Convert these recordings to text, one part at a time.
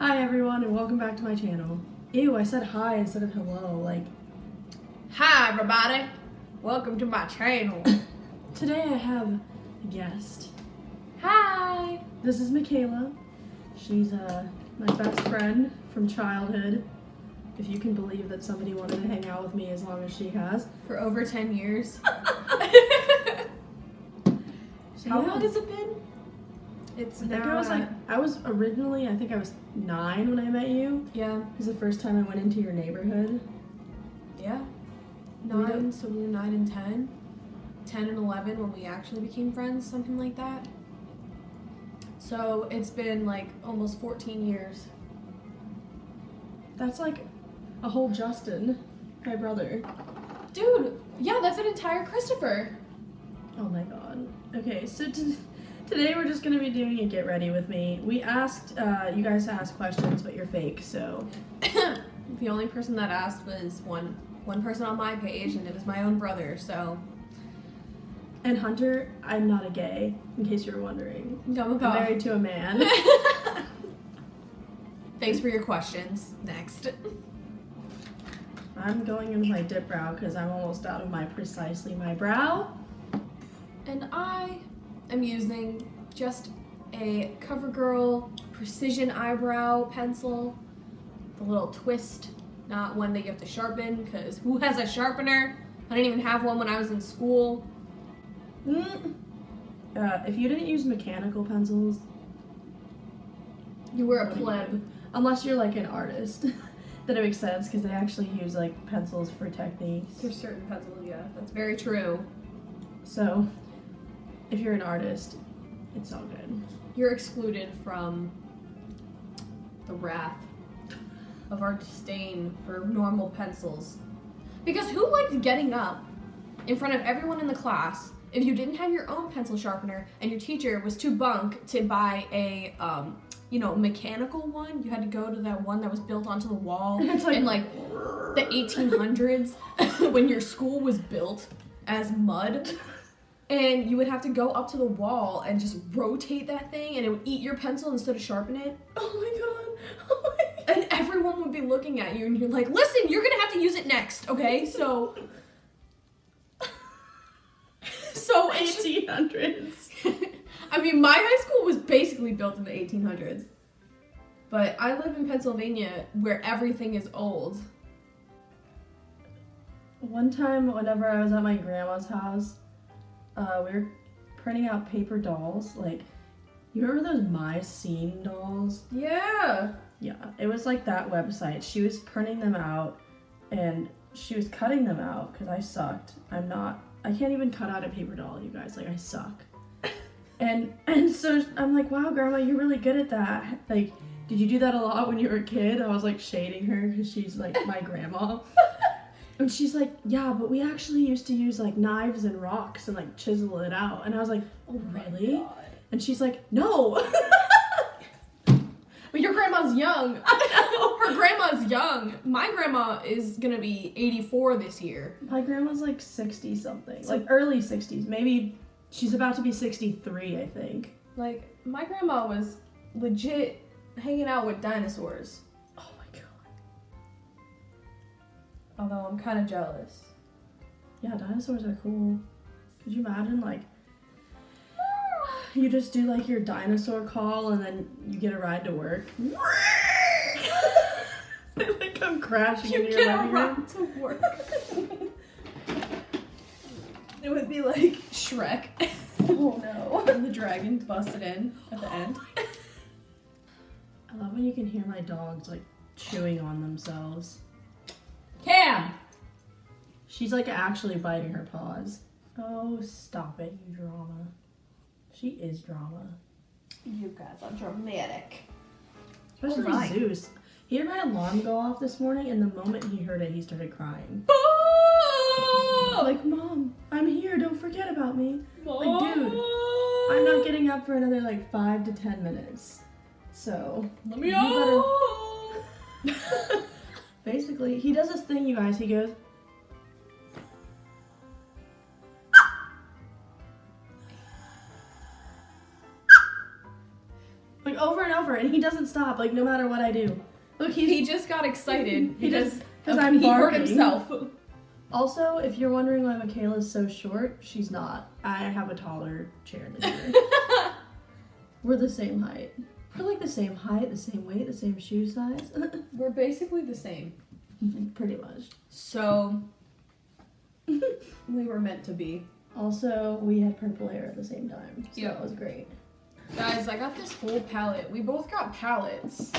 Hi everyone and welcome back to my channel. Ew, I said hi instead of hello, like. Hi everybody, welcome to my channel. Today I have a guest. Hi! This is Mikaela. She's my best friend from childhood. If you can believe that somebody wanted to hang out with me as long as she has. For over 10 years. So, How yeah. long has it been? It's I think now I was 9 when I met you. Yeah. It was the first time I went into your neighborhood. Yeah. We 9, so we were 9 and 10. 10 and 11 when we actually became friends, something like that. So it's been like almost 14 years. That's like a whole Justin, my brother. Dude, yeah, that's an entire Christopher. Oh my god. Okay, so today we're just gonna be doing a get ready with me. We asked you guys to ask questions, but you're fake, so. The only person that asked was one person on my page, and it was my own brother, so. And Hunter, I'm not a gay, in case you were wondering. I'm I'm married to a man. Thanks for your questions. Next. I'm going into my dip brow because I'm almost out of my precisely my brow. And I am using just a CoverGirl Precision Eyebrow Pencil. The little twist, not one that you have to sharpen, because who has a sharpener? I didn't even have one when I was in school. If you didn't use mechanical pencils, You were a what do you pleb. do? Unless you're like an artist. Then it makes sense because they actually use like pencils for techniques. There's certain pencils, yeah. That's very true. So, if you're an artist, it's all good. You're excluded from the wrath of our disdain for normal pencils. Because who liked getting up in front of everyone in the class if you didn't have your own pencil sharpener and your teacher was too bunk to buy a mechanical one? You had to go to that one that was built onto the wall It's like- in like the 1800s when your school was built as mud. And you would have to go up to the wall and just rotate that thing, and it would eat your pencil instead of sharpen it. Oh my god. Oh my god. And everyone would be looking at you, and you're like, listen, you're gonna have to use it next, okay? So it's just- 1800s. I mean, my high school was basically built in the 1800s. But I live in Pennsylvania where everything is old. One time, whenever I was at my grandma's house, we were printing out paper dolls. Like, you remember those My Scene dolls? Yeah. Yeah, it was like that website. She was printing them out, and she was cutting them out because I sucked. I can't even cut out a paper doll, you guys. Like, I suck. And so I'm like, wow, Grandma, you're really good at that. Like, did you do that a lot when you were a kid? I was like shading her because she's like my grandma. And she's like, yeah, but we actually used to use like knives and rocks and like chisel it out. And I was like, oh, really? And she's like, no. But your grandma's young. Her grandma's young. My grandma is gonna be 84 this year. My grandma's like 60 something, like early 60s. Maybe she's about to be 63, I think. Like, my grandma was legit hanging out with dinosaurs. Oh my god. Although I'm kind of jealous. Yeah, dinosaurs are cool. Could you imagine, like, you just do like your dinosaur call and then you get a ride to work? They like come crashing into your living room. to work. It would be like Shrek. Oh no. And the dragon busted in at the end. I love when you can hear my dogs like chewing on themselves. Cam! She's like actually biting her paws. Oh, stop it, you drama. She is drama. You guys are dramatic. Especially Alright. Zeus. He had my alarm go off this morning, and the moment he heard it, he started crying. Like, Mom, I'm here. Don't forget about me. Like, dude, I'm not getting up for another like 5 to 10 minutes. So, Let me you out! basically, he does this thing, you guys. He goes, like over and over. for it, and he doesn't stop, like, no matter what I do. Look, he just got excited. Because he I'm he hurt barking. himself. Also, if you're wondering why Mikaela's so short, she's not. I have a taller chair than her. We're the same height. We're like the same height, the same weight, the same shoe size. We're basically the same. Pretty much. So, we were meant to be. Also, we had purple hair at the same time, so Yeah. that was great. Guys, I got this whole palette. We both got palettes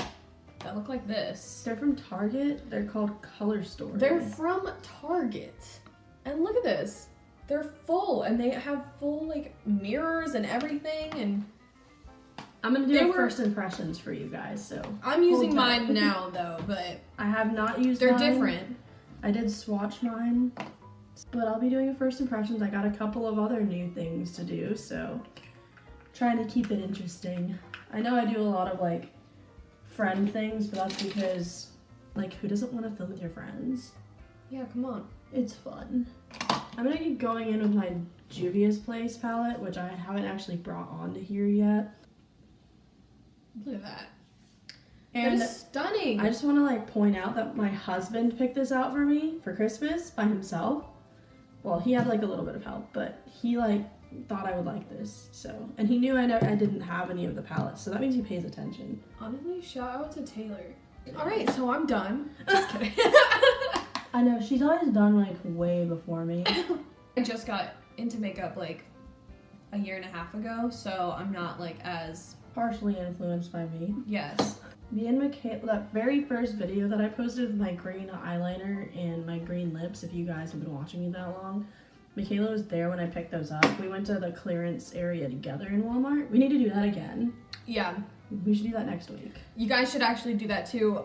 that look like this. They're from Target. They're called Color Story. They're from Target. And look at this. They're full, and they have full, like, mirrors and everything, and I'm gonna do first impressions for you guys, so. I'm using hold tight. mine now, though, but I have not used they're mine. different. I did swatch mine, but I'll be doing a first impressions. I got a couple of other new things to do, so trying to keep it interesting. I know I do a lot of like friend things, but that's because like who doesn't want to film with your friends? Yeah, come on. It's fun. I'm gonna be going in with my Juvia's Place palette, which I haven't actually brought onto here yet. Look at that. And that is stunning. I just want to like point out that my husband picked this out for me for Christmas by himself. Well, he had like a little bit of help, but he like thought I would like this. So, and he knew I didn't have any of the palettes, so that means he pays attention. Honestly, shout out to Taylor. All right, so I'm done. Just kidding. I know she's always done like way before me. I just got into makeup like a year and a half ago, so I'm not like as Partially influenced by me. yes. Me and Mikaela, that very first video that I posted with my green eyeliner and my green lips, if you guys have been watching me that long, Mikaela was there when I picked those up. We went to the clearance area together in Walmart. We need to do that again. Yeah. We should do that next week. You guys should actually do that too.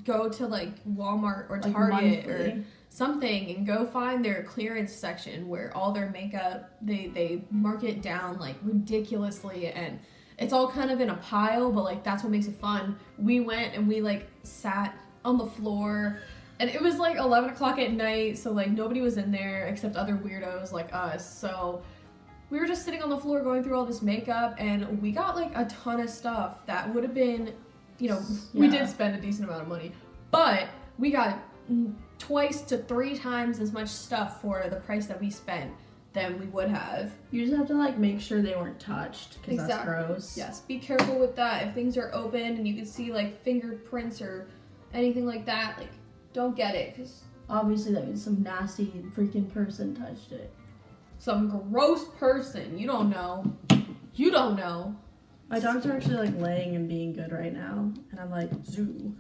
Go to like Walmart or Like Target monthly. or something and go find their clearance section where all their makeup, they mark it down like ridiculously, and it's all kind of in a pile, but like that's what makes it fun. We went and we like sat on the floor, and it was like 11 o'clock at night, so like nobody was in there except other weirdos like us. So we were just sitting on the floor going through all this makeup, and we got like a ton of stuff that would have been, you know, we Yeah. did spend a decent amount of money, but we got twice to 3 times as much stuff for the price that we spent than we would have. You just have to like make sure they weren't touched, because that's Exactly. gross. Yes, be careful with that. If things are open and you can see like fingerprints or anything like that, like don't get it, because Obviously that means some nasty freaking person touched it. some gross person, you don't know. You don't know. My dogs are actually like laying and being good right now, and I'm like, zoo.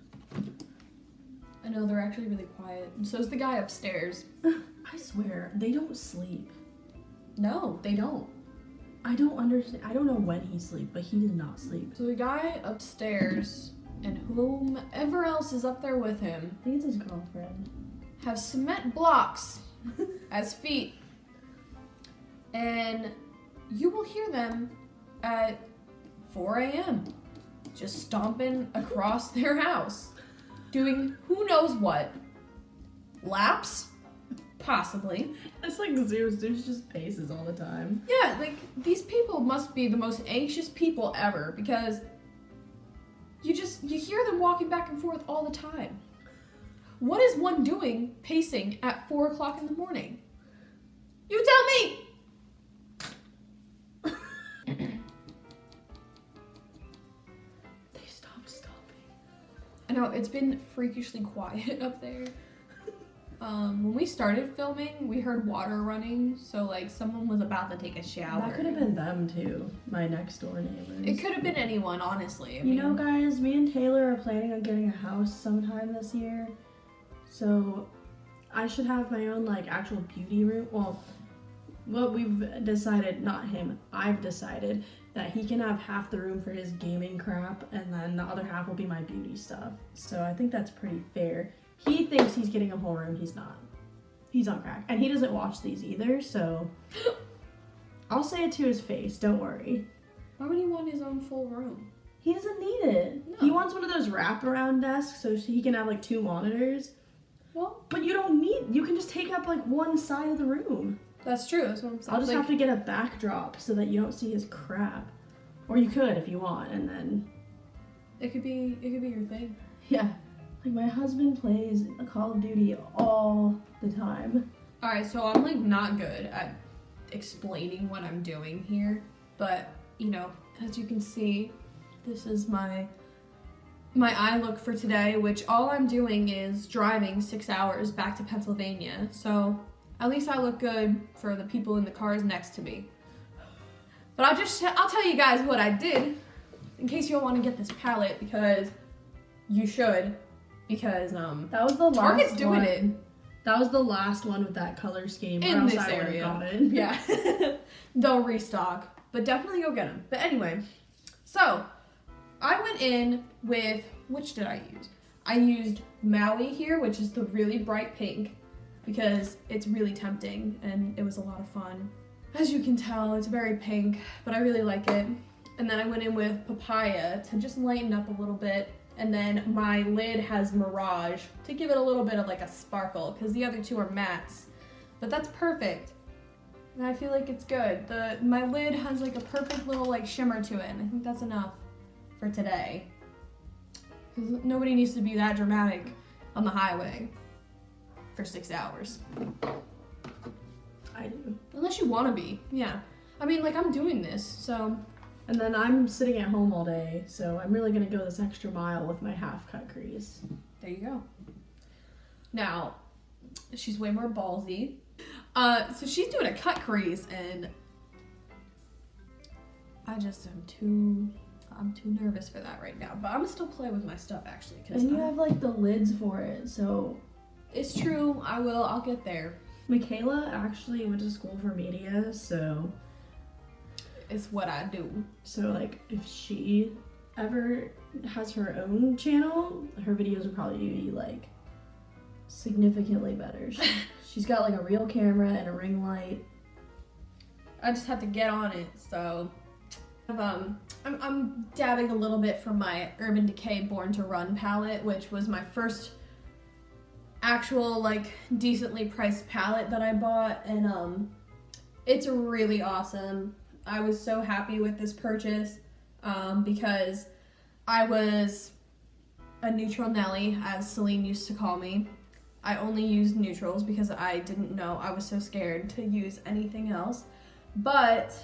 I know, they're actually really quiet. And so's the guy upstairs. I swear, they don't sleep. No, they don't. I don't understand. I don't know when he sleeps, but he does not sleep. So the guy upstairs and whomever else is up there with him I think it's his girlfriend. have cement blocks as feet. And you will hear them at 4 a.m. just stomping across their house, doing who knows what. Laps? Possibly. It's like Zeus. Zeus just paces all the time. Yeah, like, these people must be the most anxious people ever, because you hear them walking back and forth all the time. What is one doing pacing at 4 o'clock in the morning? You tell me! They stopped stopping. I know, it's been freakishly quiet up there. When we started filming, we heard water running, so like someone was about to take a shower. That could have been them too, my next door neighbors. It could have been anyone, honestly. I You mean, know, guys, me and Taylor are planning on getting a house sometime this year. So I should have my own like actual beauty room. Well, what we've decided, not him, I've decided that he can have half the room for his gaming crap, and then the other half will be my beauty stuff. So I think that's pretty fair. He thinks he's getting a whole room. He's not. He's on crack. And he doesn't watch these either, so I'll say it to his face, don't worry. why would he want his own full room? He doesn't need it. No. He wants one of those wraparound desks so he can have like 2 monitors. Well, But you don't need, you can just take up like one side of the room. that's true. That's what I'm saying. I'll just Like, have to get a backdrop so that you don't see his crap. Or you could if you want, and then It could be your thing. Yeah. Like, my husband plays Call of Duty all the time. Alright, so I'm like not good at explaining what I'm doing here, but you know, as you can see, this is my eye look for today, which all I'm doing is driving 6 hours back to Pennsylvania. So at least I look good for the people in the cars next to me. But I'll tell you guys what I did in case you all want to get this palette, because you should, because that was the last Target's doing one. it. That was the last one with that color scheme. In or else this I would've area. got it. Yeah. They'll restock, but definitely go get them. But anyway, so I went in with, which did I use? I used Maui here, which is the really bright pink, because it's really tempting and it was a lot of fun. As you can tell, it's very pink, but I really like it. And then I went in with Papaya to just lighten up a little bit. And then my lid has Mirage to give it a little bit of like a sparkle, because the other two are mattes. But that's perfect. And I feel like it's good. My lid has like a perfect little like shimmer to it, and I think that's enough for today. Because nobody needs to be that dramatic on the highway for 6 hours. I do. Unless you want to be, yeah. I mean, like, I'm doing this, so. And then I'm sitting at home all day, so I'm really gonna go this extra mile with my half cut crease. There you go. Now, she's way more ballsy. So she's doing a cut crease, and I just am I'm too nervous for that right now. But I'm gonna still play with my stuff, actually. And you have like the lids for it, so. It's true, I'll get there. Mikaela actually went to school for media, so. It's what I do. So like, if she ever has her own channel, her videos will probably be like significantly better. She's got like a real camera and a ring light. I just have to get on it, so. I'm dabbing a little bit from my Urban Decay Born to Run palette, which was my first actual like decently priced palette that I bought, and it's really awesome. I was so happy with this purchase because I was a neutral Nelly, as Celine used to call me. I only used neutrals because I didn't know, I was so scared to use anything else. But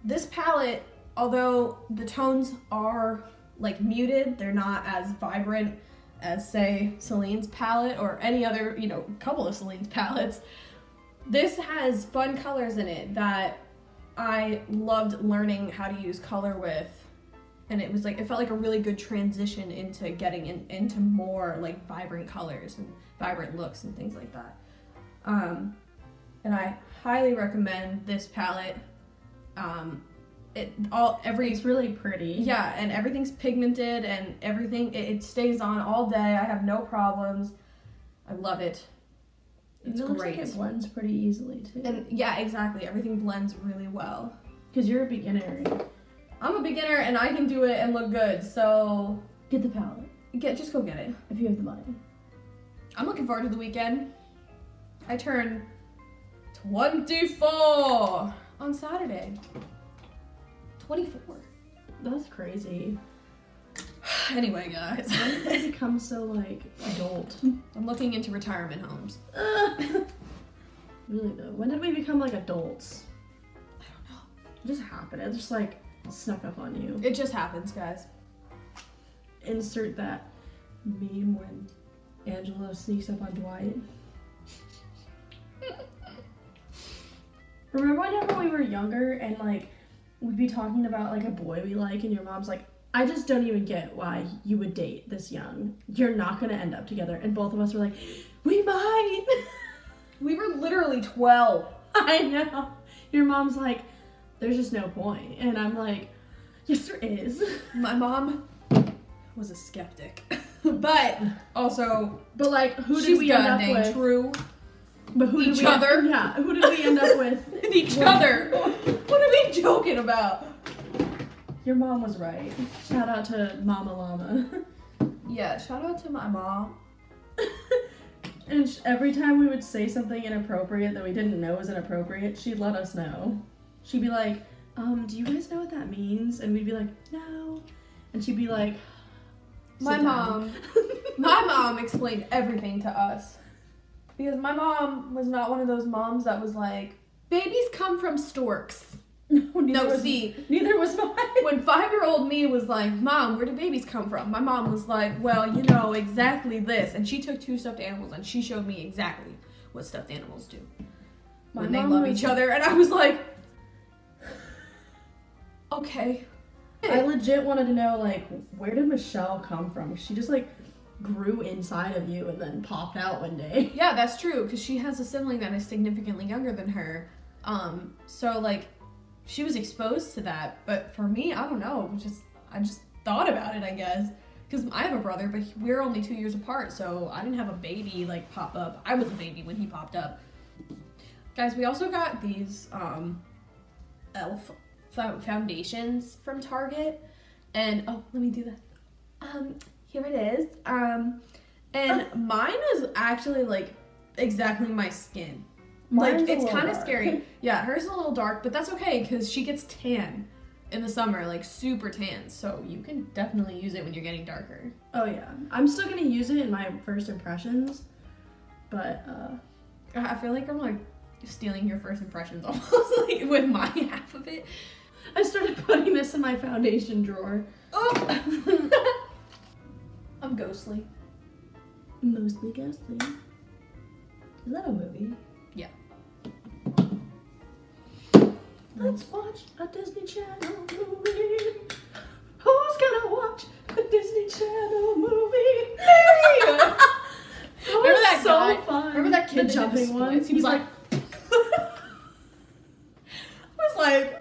this palette, although the tones are like muted, they're not as vibrant as say Celine's palette or any other, you know, couple of Celine's palettes. This has fun colors in it that I loved learning how to use color with, and it was like, it felt like a really good transition into getting into more like vibrant colors and vibrant looks and things like that. And I highly recommend this palette. It's really pretty. Yeah, and everything's pigmented and everything, it stays on all day. I have no problems. I love it. It's it looks great. like it blends pretty easily too. And yeah, exactly. Everything blends really well. Because you're a beginner. I'm a beginner and I can do it and look good, so Get the palette. just go get it. If you have the money. I'm looking forward to the weekend. I turn 24 on Saturday. 24. That's crazy. Anyway, guys. When did it become so like adult? I'm looking into retirement homes. Really though. When did we become like adults? I don't know. It just happened. It just like snuck up on you. It just happens, guys. Insert that meme when Angela sneaks up on Dwight. Remember whenever we were younger and like we'd be talking about like a boy we like and your mom's like, I just don't even get why you would date this young. You're not gonna end up together. And both of us were like, we might. We were literally 12. I know. Your mom's like, there's just no point. And I'm like, yes, there is. My mom was a skeptic. But also, But like, who did she's we end up goddamn with? true. But who Each did we other? Yeah, who did we end up with? Each other. What are we joking about? Your mom was right. Shout out to Mama Llama. Yeah, shout out to my mom. And every time we would say something inappropriate that we didn't know was inappropriate, she'd let us know. She'd be like, do you guys know what that means? And we'd be like, no. And she'd be like, My mom explained everything to us. Because my mom was not one of those moms that was like, babies come from storks. Neither was mine. When 5-year-old me was like, Mom, where do babies come from? My mom was like, well, you know, exactly this. And she took 2 stuffed animals and she showed me exactly what stuffed animals do. When they love each other. And I was like, okay. I legit wanted to know, like, where did Michelle come from? She just, like, grew inside of you and then popped out one day. Yeah, that's true, because she has a sibling that is significantly younger than her. So, like, she was exposed to that. But for me, I don't know. I just thought about it, I guess. Because I have a brother, but we're only 2 years apart, so I didn't have a baby, like, pop up. I was a baby when he popped up. Guys, we also got these, elf foundations from Target, and let me do that. Here it is. And mine is actually like exactly my skin. Mine's like it's kind of dark. scary. Yeah, hers is a little dark, but that's okay because she gets tan in the summer, like super tan. So you can definitely use it when you're getting darker. Oh yeah, I'm still gonna use it in my first impressions, but I feel like I'm like stealing your first impressions almost like with my half of it. I started putting this in my foundation drawer. Oh. I'm ghostly. Mostly ghostly. Is that a movie? Yeah. Let's watch a Disney Channel movie. Who's gonna watch a Disney Channel movie? Remember that so guy? fun. Remember that kid the that did the jumping one? splits? He was like I was like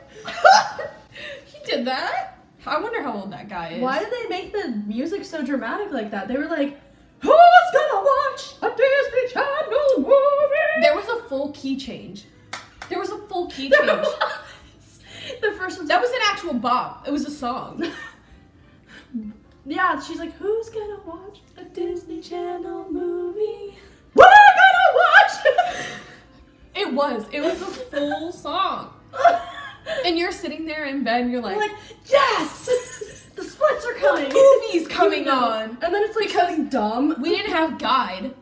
he did that? I wonder how old that guy is. Why did they make the music so dramatic like that? They were like, who's gonna watch a Disney Channel movie? There was a full key change. There was a full key change. The first one. That was an actual bop. It was a song. Yeah, she's like, who's gonna watch a Disney Channel movie? We're gonna watch! It was a full song. And you're sitting there in bed and you're like, yes! The splits are coming! The movie's coming on! And then it's like Because something dumb. We didn't have guide.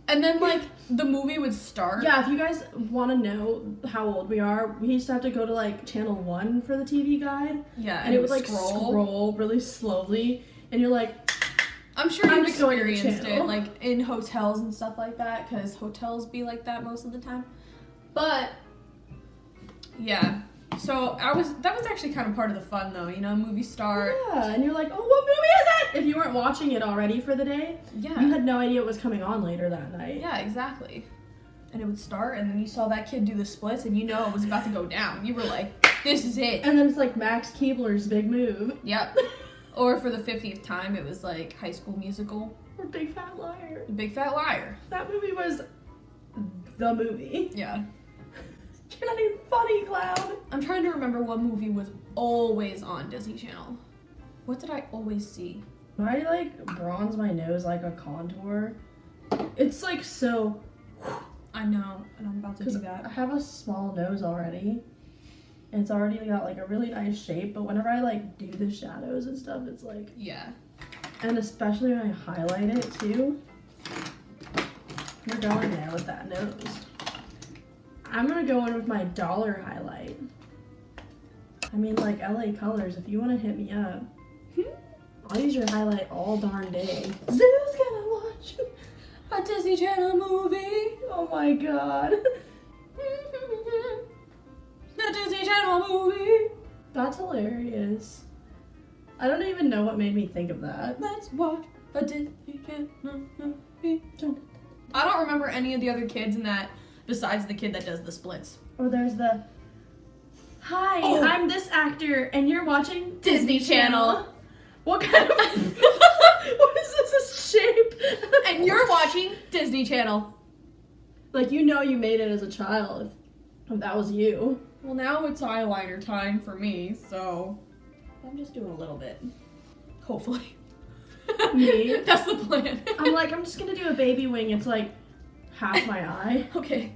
And then like the movie would start. Yeah, if you guys want to know how old we are, we used to have to go to like channel 1 for the TV guide. Yeah, And it would like scroll really slowly. And you're like, I'm sure I'm you've just going to the experienced it channel. like in hotels and stuff like that, because hotels be like that most of the time. But yeah. So that was actually kind of part of the fun though, you know, movie start. yeah, and you're like, oh, what movie is it? If you weren't watching it already for the day, Yeah. you had no idea what was coming on later that night. Yeah, exactly. And it would start, and then you saw that kid do the splits, and you know it was about to go down. You were like, this is it. And then it's like Max Keebler's big move. Yep. Or for the 50th time, it was like High School Musical. Or Big Fat Liar. The Big Fat Liar. That movie was the movie. Yeah. You're not even funny, clown. I'm trying to remember what movie was always on Disney Channel. What did I always see? I like bronze my nose like a contour. It's like so. I know, and I'm about to do Because that. I have a small nose already. And it's already got like a really nice shape, but whenever I like do the shadows and stuff, it's like. Yeah. And especially when I highlight it too. You're going there with that nose. I'm gonna go in with my dollar highlight. I mean, like LA Colors, if you want to hit me up, I'll use your highlight all darn day. Zoo's gonna watch A Disney Channel movie. Oh my god. A Disney Channel movie. That's hilarious. I don't even know what made me think of that. Let's watch a Disney Channel movie. I don't remember any of the other kids in that besides the kid that does the splits. Or there's the, hi, Oh. I'm this actor, and you're watching Disney Channel. What kind of, what is this, a shape? And you're watching Disney Channel. Like, you know you made it as a child, if that was you. Well, now it's eyeliner time for me, so I'm just doing a little bit. Hopefully. Me? That's the plan. I'm like, I'm just gonna do a baby wing, it's like half my eye. Okay.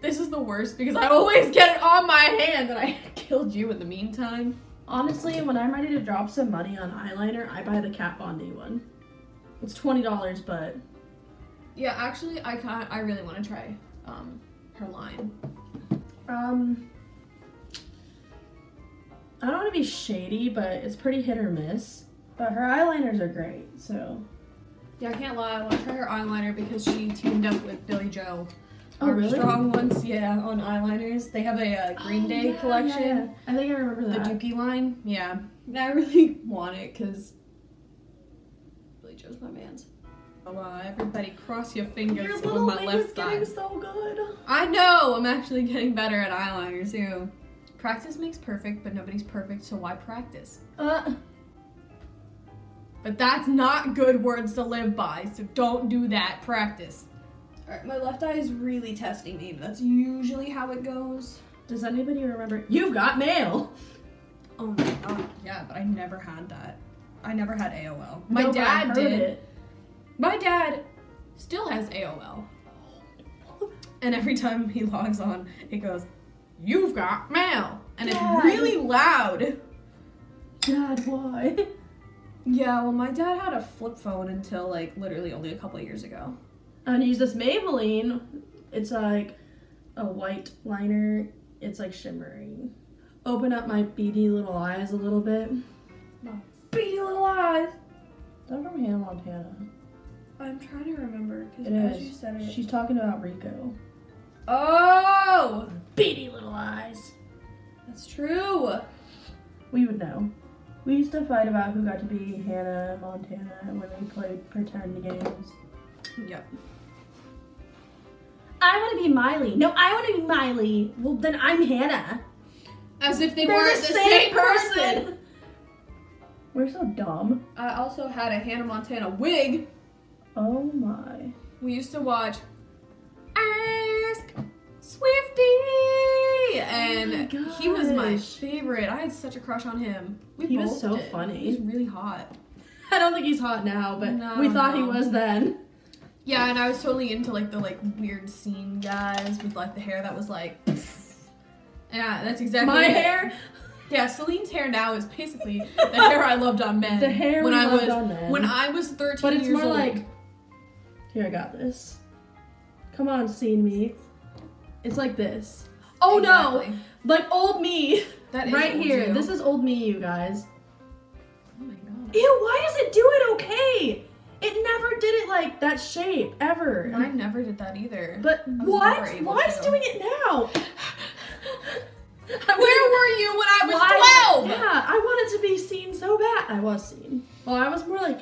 This is the worst because I always get it on my hand and I killed you in the meantime. Honestly, when I'm ready to drop some money on eyeliner, I buy the Kat Von D one. It's $20, but Yeah, actually, I really want to try her line. I don't want to be shady, but it's pretty hit or miss. But her eyeliners are great, so. Yeah, I can't lie. I want to try her eyeliner because she teamed up with Billy Joe. Oh, really? Strong ones, yeah, on eyeliners. They have a Green Day collection. Yeah. I think I remember The that. Dookie line. Yeah. I really want it because Billy Joe's my man's. Oh, everybody cross your fingers Your with little my wing left is getting side. so good. I know! I'm actually getting better at eyeliner too. Practice makes perfect, but nobody's perfect, so why practice? But that's not good words to live by, so don't do that. Practice. Alright, my left eye is really testing me. That's usually how it goes. Does anybody remember? You've got mail. Oh my god. Yeah, but I never had that. I never had AOL. My No, but I dad heard did. it. My dad still has AOL. And every time he logs on, it goes, "You've got mail." And Dad. it's really loud. Dad, why? Yeah, well, my dad had a flip phone until, like, literally only a couple of years ago. I'm gonna use this Maybelline. It's like a white liner. It's like shimmering. Open up my beady little eyes a little bit. My beady little eyes. They're from Hannah Montana. I'm trying to remember, because It as is. you said it. She's talking about Rico. Oh! Beady little eyes. That's true. We would know. We used to fight about who got to be Hannah Montana when we played pretend games. Yep. I want to be Miley. No, I want to be Miley. Well, then I'm Hannah. As if they They're weren't the same person. We're so dumb. I also had a Hannah Montana wig. Oh my. We used to watch Ask Swifty, and he was my gosh. favorite. I had such a crush on him. He was both so did. funny. He was really hot. I don't think he's hot now, but No, we thought he no. was then. Yeah, and I was totally into like the weird scene guys with like the hair that was like. Yeah, that's exactly My it. hair. Yeah, Celine's hair now is basically the hair I loved on men. The hair when we I loved was on men. when I was 13 But it's years more old. like, here, I got this. Come on, scene me. It's like this. Oh Exactly. no! Like old me. That is right old here. you. This is old me, you guys. Oh my god. Ew, why does it do it okay? It never did it like that shape, ever. Mine never did that either. But was what? never able Why is to. doing it now? Where were you when I was 12? Yeah, I wanted to be seen so bad. I was seen. Well, I was more like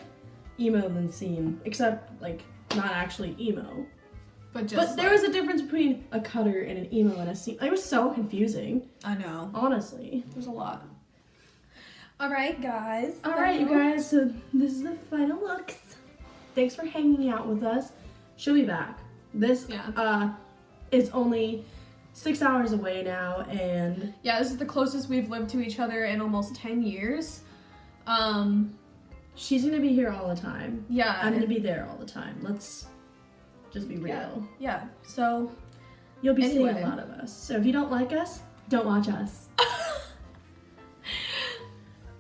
emo than seen, except like not actually emo. But There was a difference between a cutter and an emo and a scene. It was so confusing, I know. honestly. There's a lot. Alright, guys. All right, you guys. So this is the final looks. Thanks for hanging out with us. She'll be back. This is only 6 hours away now, and Yeah, this is the closest we've lived to each other in almost 10 years. she's gonna be here all the time. Yeah. I'm gonna be there all the time. Let's just be Yeah. real. Yeah. So, You'll be seeing Anyway. a lot of us. So if you don't like us, don't watch us.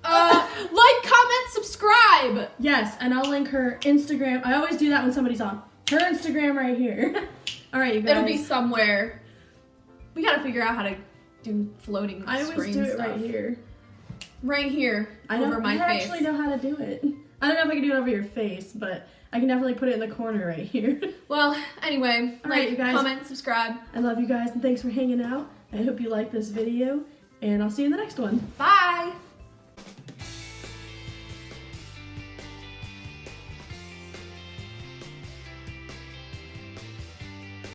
like, comment, subscribe. Yes, and I'll link her Instagram. I always do that when somebody's on. Her Instagram right here. All right, you guys. It'll be somewhere. We gotta figure out how to do floating I always screen do it stuff. right here. Right here, I know. over my I face. actually know how to do it. I don't know if I can do it over your face, but I can definitely put it in the corner right here. Well, anyway, All right, you guys. comment, subscribe. I love you guys, and thanks for hanging out. I hope you like this video, and I'll see you in the next one. Bye.